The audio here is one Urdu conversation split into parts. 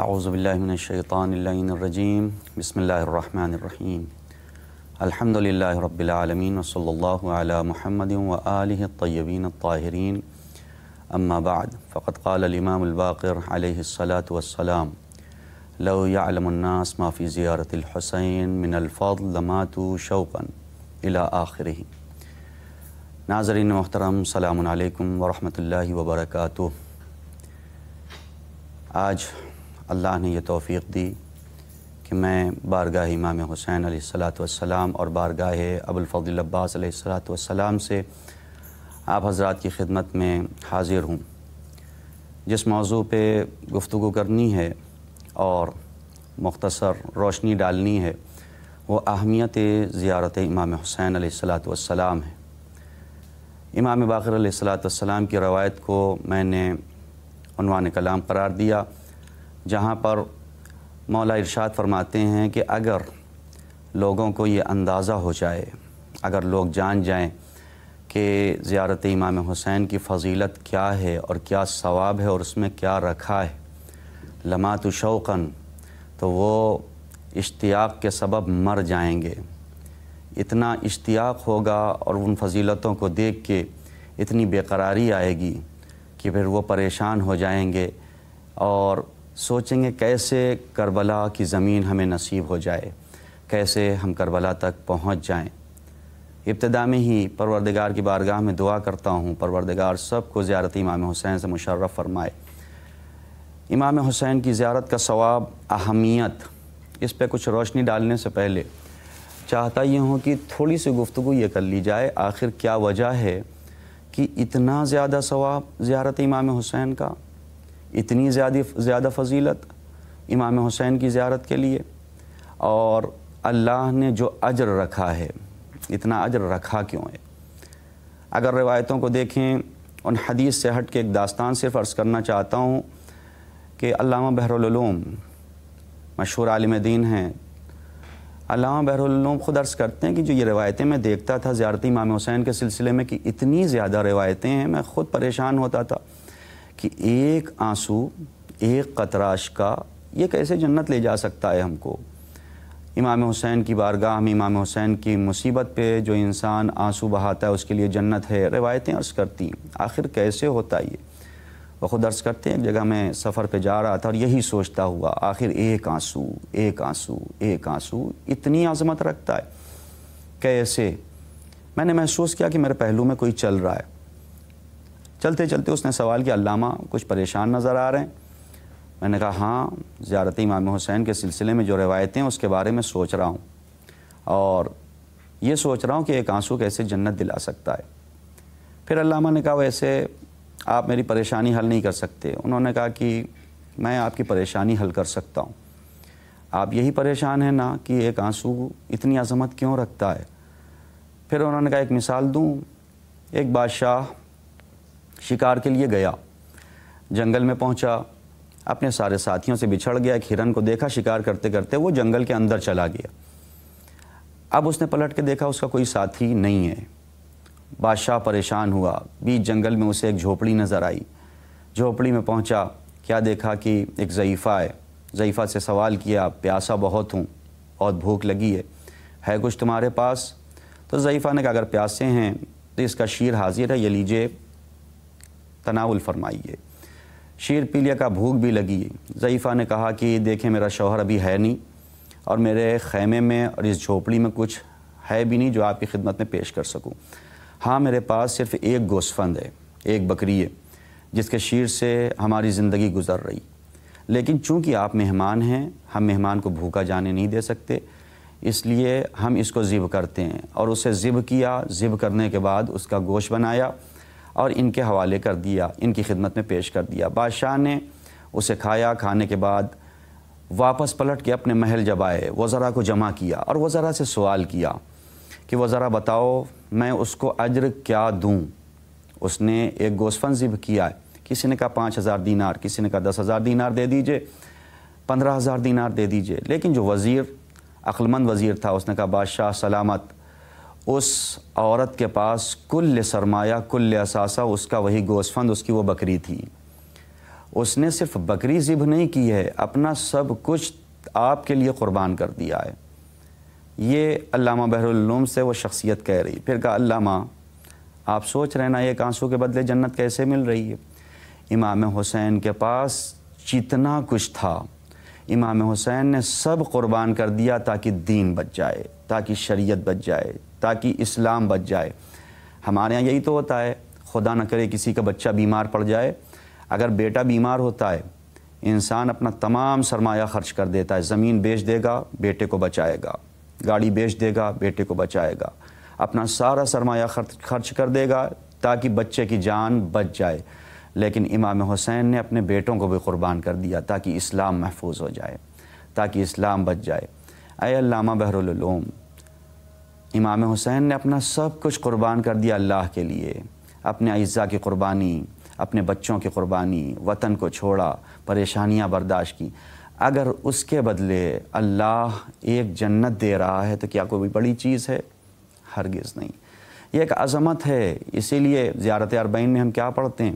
اعوذ باللہ من الشیطان اللعین الرجیم بسم اللہ الرحمن الرحیم الحمد للہ رب العالمین وصلی اللہ علی محمد وآلہ الطیبین الطاہرین اما بعد فقد قال الامام الباقر علیہ الصلاة والسلام لو يعلم الناس ما فی زیارت الحسین من الفضل لماتوا شوقا الی آخرہ۔ ناظرین محترم، السلام علیکم ورحمۃ اللہ وبرکاتہ۔ آج اللہ نے یہ توفیق دی کہ میں بارگاہ امام حسین علیہ الصلاۃ والسلام اور بارگاہ ابوالفضل عباس علیہ الصلاۃ والسلام سے آپ حضرات کی خدمت میں حاضر ہوں۔ جس موضوع پہ گفتگو کرنی ہے اور مختصر روشنی ڈالنی ہے وہ اہمیت زیارت امام حسین علیہ الصلاۃ والسلام ہے۔ امام باقر علیہ الصلاۃ والسلام کی روایت کو میں نے عنوان کلام قرار دیا، جہاں پر مولا ارشاد فرماتے ہیں کہ اگر لوگوں کو یہ اندازہ ہو جائے، اگر لوگ جان جائیں کہ زیارت امام حسین کی فضیلت کیا ہے اور کیا ثواب ہے اور اس میں کیا رکھا ہے، لماتوا شوقا، تو وہ اشتیاق کے سبب مر جائیں گے۔ اتنا اشتیاق ہوگا اور ان فضیلتوں کو دیکھ کے اتنی بے قراری آئے گی کہ پھر وہ پریشان ہو جائیں گے اور سوچیں گے کیسے کربلا کی زمین ہمیں نصیب ہو جائے، کیسے ہم کربلا تک پہنچ جائیں۔ ابتدا میں ہی پروردگار کی بارگاہ میں دعا کرتا ہوں، پروردگار سب کو زیارت امام حسین سے مشرف فرمائے۔ امام حسین کی زیارت کا ثواب، اہمیت، اس پہ کچھ روشنی ڈالنے سے پہلے چاہتا یہ ہوں کہ تھوڑی سی گفتگو یہ کر لی جائے، آخر کیا وجہ ہے کہ اتنا زیادہ ثواب زیارت امام حسین کا، اتنی زیادہ فضیلت امام حسین کی زیارت کے لیے، اور اللہ نے جو اجر رکھا ہے اتنا اجر رکھا کیوں ہے؟ اگر روایتوں کو دیکھیں، ان حدیث سے ہٹ کے ایک داستان صرف عرض کرنا چاہتا ہوں کہ علامہ بحرالعلوم مشہور عالم دین ہیں، علامہ بحرالعلوم خود عرض کرتے ہیں کہ جو یہ روایتیں میں دیکھتا تھا زیارت امام حسین کے سلسلے میں کہ اتنی زیادہ روایتیں ہیں، میں خود پریشان ہوتا تھا کہ ایک آنسو، ایک قطرہ اشک کا یہ کیسے جنت لے جا سکتا ہے ہم کو۔ امام حسین کی بارگاہ میں امام حسین کی مصیبت پہ جو انسان آنسو بہاتا ہے اس کے لیے جنت ہے، روایتیں عرض کرتی ہیں، آخر کیسے ہوتا ہے یہ؟ وہ خود عرض کرتے ہیں ایک جگہ میں سفر پہ جا رہا تھا اور یہی سوچتا ہوا، آخر ایک آنسو، ایک آنسو، ایک آنسو اتنی عظمت رکھتا ہے کیسے؟ میں نے محسوس کیا کہ میرے پہلو میں کوئی چل رہا ہے۔ چلتے چلتے اس نے سوال کیا، علامہ کچھ پریشان نظر آ رہے ہیں؟ میں نے کہا ہاں، زیارت امام حسین کے سلسلے میں جو روایتیں ہیں اس کے بارے میں سوچ رہا ہوں، اور یہ سوچ رہا ہوں کہ ایک آنسو کیسے جنت دلا سکتا ہے۔ پھر علامہ نے کہا ویسے آپ میری پریشانی حل نہیں کر سکتے۔ انہوں نے کہا کہ میں آپ کی پریشانی حل کر سکتا ہوں، آپ یہی پریشان ہیں نا کہ ایک آنسو اتنی عظمت کیوں رکھتا ہے؟ پھر انہوں نے کہا ایک مثال دوں، ایک بادشاہ شکار کے لیے گیا، جنگل میں پہنچا، اپنے سارے ساتھیوں سے بچھڑ گیا، ایک ہرن کو دیکھا شکار کرتے کرتے وہ جنگل کے اندر چلا گیا۔ اب اس نے پلٹ کے دیکھا اس کا کوئی ساتھی نہیں ہے۔ بادشاہ پریشان ہوا، بیچ جنگل میں اسے ایک جھوپڑی نظر آئی، جھوپڑی میں پہنچا، کیا دیکھا کہ ایک ضعیفہ ہے۔ ضعیفہ سے سوال کیا، پیاسا بہت ہوں، بہت بھوک لگی ہے کچھ تمہارے پاس؟ تو ضعیفہ نے کہا اگر پیاسے ہیں تو اس کا شیر حاضر ہے، یہ لیجئے تناول فرمائیے۔ شیر پی لیا، کا بھوک بھی لگی۔ ضعیفہ نے کہا کہ دیکھیں میرا شوہر ابھی ہے نہیں اور میرے خیمے میں اور اس جھوپڑی میں کچھ ہے بھی نہیں جو آپ کی خدمت میں پیش کر سکوں۔ ہاں میرے پاس صرف ایک گوسفند ہے، ایک بکری ہے جس کے شیر سے ہماری زندگی گزر رہی، لیکن چونکہ آپ مہمان ہیں، ہم مہمان کو بھوکا جانے نہیں دے سکتے، اس لیے ہم اس کو ذبح کرتے ہیں۔ اور اسے ذبح کیا، ذبح کرنے کے بعد اس کا گوشت بنایا اور ان کے حوالے کر دیا، ان کی خدمت میں پیش کر دیا۔ بادشاہ نے اسے کھایا، کھانے کے بعد واپس پلٹ کے اپنے محل جب آئے، وزراء کو جمع کیا اور وزراء سے سوال کیا کہ وزراء بتاؤ میں اس کو اجر کیا دوں؟ اس نے ایک گوسفند ذبح کیا ہے، کسی نے کہا 5000 دینار، کسی نے کہا 10,000 دینار دے دیجئے، 15,000 دینار دے دیجئے۔ لیکن جو وزیر، عقلمند وزیر تھا، اس نے کہا بادشاہ سلامت، اس عورت کے پاس کل سرمایہ، کل اثاثہ اس کا وہی گوسفند، اس کی وہ بکری تھی۔ اس نے صرف بکری ذبح نہیں کی ہے، اپنا سب کچھ آپ کے لیے قربان کر دیا ہے۔ یہ علامہ بحر العلوم سے وہ شخصیت کہہ رہی۔ پھر کہا علامہ آپ سوچ رہے نا ایک آنسو کے بدلے جنت کیسے مل رہی ہے؟ امام حسین کے پاس جتنا کچھ تھا امام حسین نے سب قربان کر دیا تاکہ دین بچ جائے، تاکہ شریعت بچ جائے، تاکہ اسلام بچ جائے۔ ہمارے یہاں یہی تو ہوتا ہے، خدا نہ کرے کسی کا بچہ بیمار پڑ جائے، اگر بیٹا بیمار ہوتا ہے انسان اپنا تمام سرمایہ خرچ کر دیتا ہے، زمین بیچ دے گا بیٹے کو بچائے گا، گاڑی بیچ دے گا بیٹے کو بچائے گا، اپنا سارا سرمایہ خرچ کر دے گا تاکہ بچے کی جان بچ جائے۔ لیکن امام حسین نے اپنے بیٹوں کو بھی قربان کر دیا تاکہ اسلام محفوظ ہو جائے، تاکہ اسلام بچ جائے۔ اے علامہ بحر العلوم، امام حسین نے اپنا سب کچھ قربان کر دیا اللہ کے لیے، اپنے اعزاء کی قربانی، اپنے بچوں کی قربانی، وطن کو چھوڑا، پریشانیاں برداشت کی۔ اگر اس کے بدلے اللہ ایک جنت دے رہا ہے تو کیا کوئی بڑی چیز ہے؟ ہرگز نہیں۔ یہ ایک عظمت ہے۔ اسی لیے زیارت اربعین میں ہم کیا پڑھتے ہیں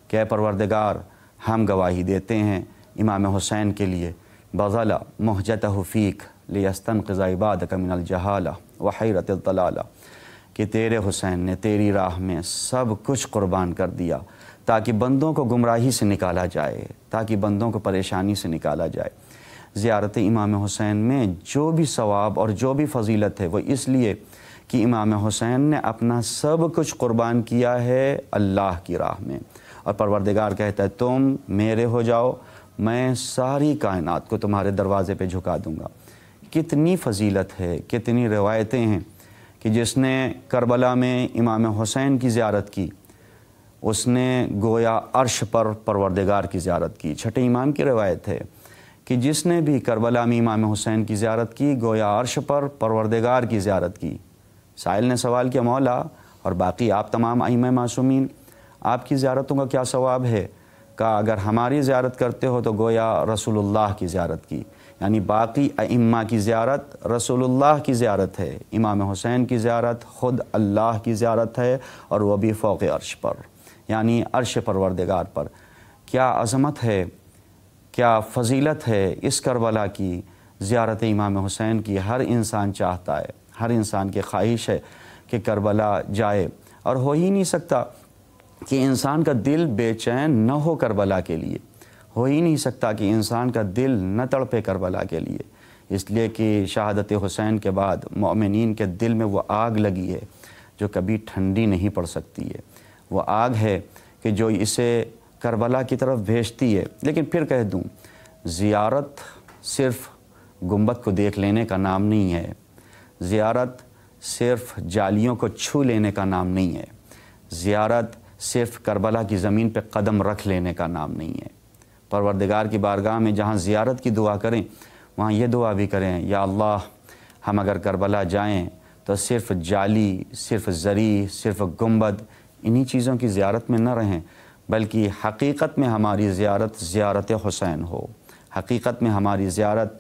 کہ اے پروردگار ہم گواہی دیتے ہیں امام حسین کے لیے، بذل مہجتہ فیک لیستنقذ عبادک من الجہالہ وحیرۃ الضلالہ، کہ تیرے حسین نے تیری راہ میں سب کچھ قربان کر دیا تاکہ بندوں کو گمراہی سے نکالا جائے، تاکہ بندوں کو پریشانی سے نکالا جائے۔ زیارت امام حسین میں جو بھی ثواب اور جو بھی فضیلت ہے وہ اس لیے کہ امام حسین نے اپنا سب کچھ قربان کیا ہے اللہ کی راہ میں، اور پروردگار کہتا ہے تم میرے ہو جاؤ، میں ساری کائنات کو تمہارے دروازے پہ جھکا دوں گا۔ کتنی فضیلت ہے، کتنی روایتیں ہیں کہ جس نے کربلا میں امام حسین کی زیارت کی اس نے گویا عرش پر پروردگار کی زیارت کی۔ چھٹے امام کی روایت ہے کہ جس نے بھی کربلا میں امام حسین کی زیارت کی گویا عرش پر پروردگار کی زیارت کی۔ سائل نے سوال کیا مولا اور باقی آپ تمام ائمہ معصومین آپ کی زیارتوں کا کیا ثواب ہے؟ کہا اگر ہماری زیارت کرتے ہو تو گویا رسول اللہ کی زیارت کی، یعنی باقی ائمہ کی زیارت رسول اللہ کی زیارت ہے، امام حسین کی زیارت خود اللہ کی زیارت ہے، اور وہ بھی فوق عرش پر، یعنی عرش پروردگار پر۔ کیا عظمت ہے، کیا فضیلت ہے اس کربلا کی، زیارت امام حسین کی۔ ہر انسان چاہتا ہے، ہر انسان کی خواہش ہے کہ کربلا جائے، اور ہو ہی نہیں سکتا کہ انسان کا دل بے چین نہ ہو کربلا کے لیے، ہو ہی نہیں سکتا کہ انسان کا دل نہ تڑپے کربلا کے لیے، اس لیے کہ شہادت حسین کے بعد مومنین کے دل میں وہ آگ لگی ہے جو کبھی ٹھنڈی نہیں پڑ سکتی ہے، وہ آگ ہے کہ جو اسے کربلا کی طرف بھیجتی ہے۔ لیکن پھر کہہ دوں، زیارت صرف گنبد کو دیکھ لینے کا نام نہیں ہے، زیارت صرف جالیوں کو چھو لینے کا نام نہیں ہے، زیارت صرف کربلا کی زمین پہ قدم رکھ لینے کا نام نہیں ہے۔ پروردگار کی بارگاہ میں جہاں زیارت کی دعا کریں وہاں یہ دعا بھی کریں، یا اللہ ہم اگر کربلا جائیں تو صرف جالی، صرف زری، صرف گنبد انہی چیزوں کی زیارت میں نہ رہیں، بلکہ حقیقت میں ہماری زیارت زیارت حسین ہو، حقیقت میں ہماری زیارت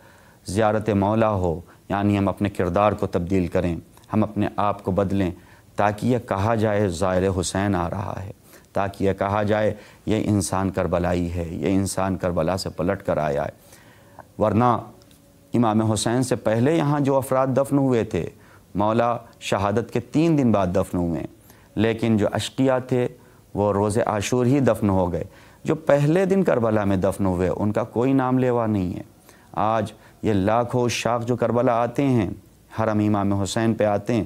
زیارت مولا ہو، یعنی ہم اپنے کردار کو تبدیل کریں، ہم اپنے آپ کو بدلیں، تاکہ یہ کہا جائے زائر حسین آ رہا ہے، تاکہ یہ کہا جائے یہ انسان کربلائی ہے، یہ انسان کربلا سے پلٹ کر آیا ہے۔ ورنہ امام حسین سے پہلے یہاں جو افراد دفن ہوئے تھے مولا شہادت کے 3 دن بعد دفن ہوئے، لیکن جو اشقیاء تھے وہ روز عاشور ہی دفن ہو گئے۔ جو پہلے دن کربلا میں دفن ہوئے ان کا کوئی نام لیوا نہیں ہے۔ آج یہ لاکھوں عشاق جو کربلا آتے ہیں، حرم امام حسین پہ آتے ہیں،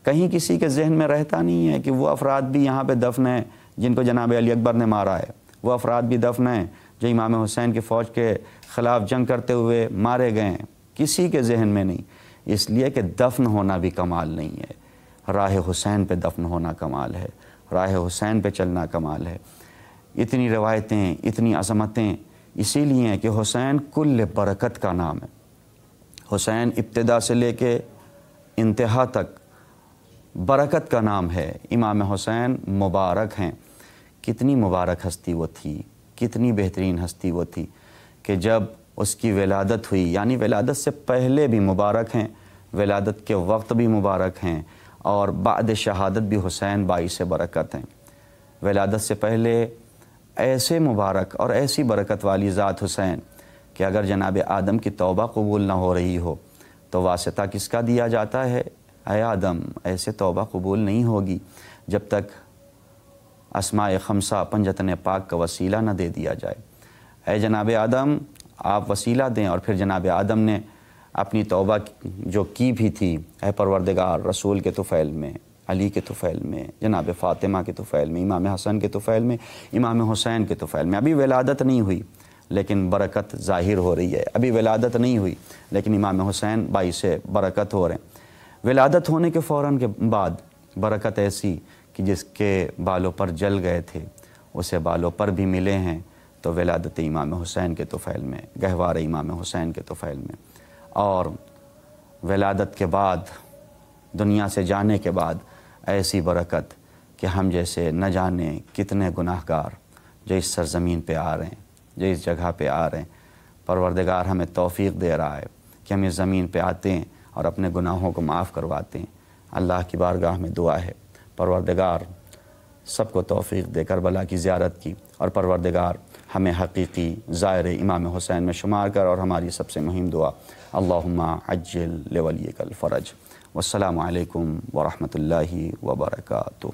کہیں کسی کے ذہن میں رہتا نہیں ہے کہ وہ افراد بھی یہاں پہ دفن ہیں جن کو جناب علی اکبر نے مارا ہے، وہ افراد بھی دفن ہیں جو امام حسین کی فوج کے خلاف جنگ کرتے ہوئے مارے گئے ہیں، کسی کے ذہن میں نہیں، اس لیے کہ دفن ہونا بھی کمال نہیں ہے، راہ حسین پہ دفن ہونا کمال ہے، راہ حسین پہ چلنا کمال ہے۔ اتنی روایتیں، اتنی عظمتیں اسی لیے ہیں کہ حسین کل برکت کا نام ہے، حسین ابتدا سے لے کے انتہا تک برکت کا نام ہے۔ امام حسین مبارک ہیں۔ کتنی مبارک ہستی وہ تھی، کتنی بہترین ہستی وہ تھی کہ جب اس کی ولادت ہوئی، یعنی ولادت سے پہلے بھی مبارک ہیں، ولادت کے وقت بھی مبارک ہیں، اور بعد شہادت بھی حسین باعث برکت ہیں۔ ولادت سے پہلے ایسے مبارک اور ایسی برکت والی ذات حسین کہ اگر جناب آدم کی توبہ قبول نہ ہو رہی ہو تو واسطہ کس کا دیا جاتا ہے؟ اے آدم، ایسے توبہ قبول نہیں ہوگی جب تک اسماء خمسہ پنجتن پاک کا وسیلہ نہ دے دیا جائے۔ اے جناب آدم، آپ وسیلہ دیں۔ اور پھر جناب آدم نے اپنی توبہ جو کی بھی تھی، اے پروردگار، رسول کے طفیل میں، علی کے طفیل میں، جناب فاطمہ کے طفیل میں، امام حسن کے طفیل میں، امام حسین کے طفیل میں، ابھی ولادت نہیں ہوئی لیکن برکت ظاہر ہو رہی ہے، ابھی ولادت نہیں ہوئی لیکن امام حسین باعث برکت ہو رہے ہیں۔ ولادت ہونے کے فوراً کے بعد برکت ایسی کہ جس کے بالوں پر جل گئے تھے اسے بالوں پر بھی ملے ہیں، تو ولادت امام حسین کے طفیل میں، گہوار امام حسین کے طفیل میں۔ اور ولادت کے بعد، دنیا سے جانے کے بعد ایسی برکت کہ ہم جیسے نہ جانے کتنے گناہ گار جو اس سرزمین پہ آ رہے ہیں، جو اس جگہ پہ آ رہے ہیں، پروردگار ہمیں توفیق دے رہا ہے کہ ہم اس زمین پہ آتے ہیں اور اپنے گناہوں کو معاف کرواتے ہیں۔ اللہ کی بارگاہ میں دعا ہے پروردگار سب کو توفیق دے کربلا کی زیارت کی، اور پروردگار ہمیں حقیقی زائر امام حسین میں شمار کر، اور ہماری سب سے مہم دعا اللہم عجل لولیک الفرج۔ والسلام علیکم ورحمۃ اللہ وبرکاتہ۔